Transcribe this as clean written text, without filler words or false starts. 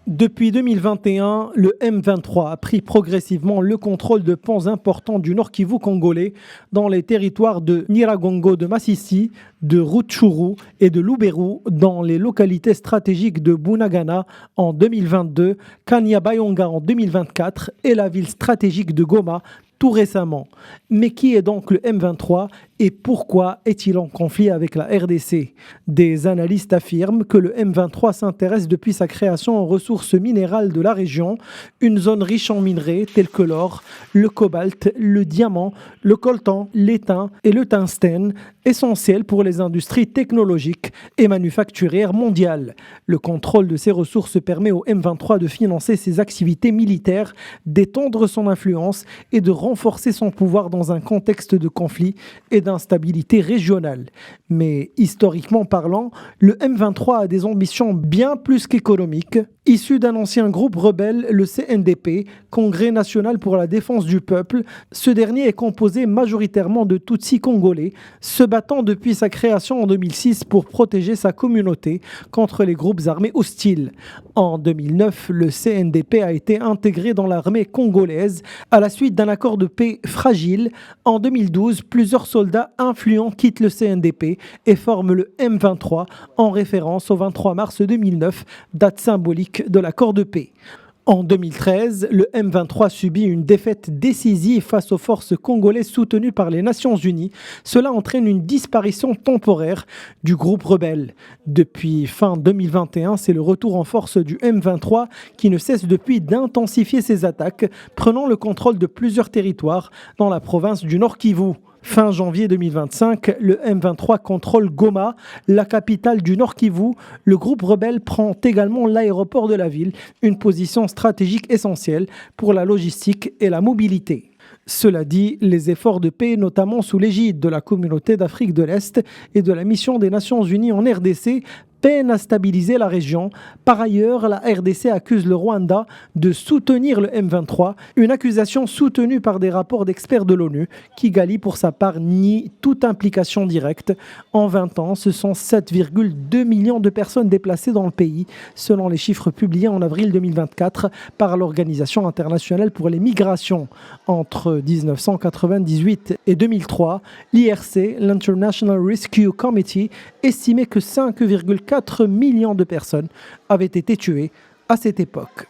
Depuis 2021, le M23 a pris progressivement le contrôle de ponts importants du Nord Kivu congolais dans les territoires de Nyiragongo de Masisi, de Rutshuru et de Lubero dans les localités stratégiques de Bunagana en 2022, Kanyabayonga en 2024 et la ville stratégique de Goma tout récemment. Mais qui est donc le M23 et pourquoi est-il en conflit avec la RDC? Des analystes affirment que le M23 s'intéresse depuis sa création aux ressources minérales de la région, une zone riche en minerais tels que l'or, le cobalt, le diamant, le coltan, l'étain et le tungstène, essentiels pour les industries technologiques et manufacturières mondiales. Le contrôle de ces ressources permet au M23 de financer ses activités militaires, d'étendre son influence et de renforcer son pouvoir dans un contexte de conflit et d'instabilité régionale. Mais historiquement parlant, le M23 a des ambitions bien plus qu'économiques. Issu d'un ancien groupe rebelle, le CNDP, Congrès national pour la défense du peuple, ce dernier est composé majoritairement de Tutsis congolais, se battant depuis sa création en 2006 pour protéger sa communauté contre les groupes armés hostiles. En 2009, le CNDP a été intégré dans l'armée congolaise à la suite d'un accord de paix fragile. En 2012, plusieurs soldats influents quittent le CNDP et forment le M23 en référence au 23 mars 2009, date symbolique de l'accord de paix. En 2013, le M23 subit une défaite décisive face aux forces congolaises soutenues par les Nations Unies. Cela entraîne une disparition temporaire du groupe rebelle. Depuis fin 2021, c'est le retour en force du M23 qui ne cesse depuis d'intensifier ses attaques, prenant le contrôle de plusieurs territoires dans la province du Nord Kivu. Fin janvier 2025, le M23 contrôle Goma, la capitale du Nord Kivu. Le groupe rebelle prend également l'aéroport de la ville, une position stratégique essentielle pour la logistique et la mobilité. Cela dit, les efforts de paix, notamment sous l'égide de la Communauté d'Afrique de l'Est et de la mission des Nations Unies en RDC, peinent à stabiliser la région. Par ailleurs, la RDC accuse le Rwanda de soutenir le M23, une accusation soutenue par des rapports d'experts de l'ONU. Kigali, pour sa part, nie toute implication directe. En 20 ans, ce sont 7,2 millions de personnes déplacées dans le pays, selon les chiffres publiés en avril 2024 par l'Organisation internationale pour les migrations. Entre 1998 et 2003, l'IRC, l'International Rescue Committee, estimait que 5,4 millions de personnes avaient été tuées à cette époque.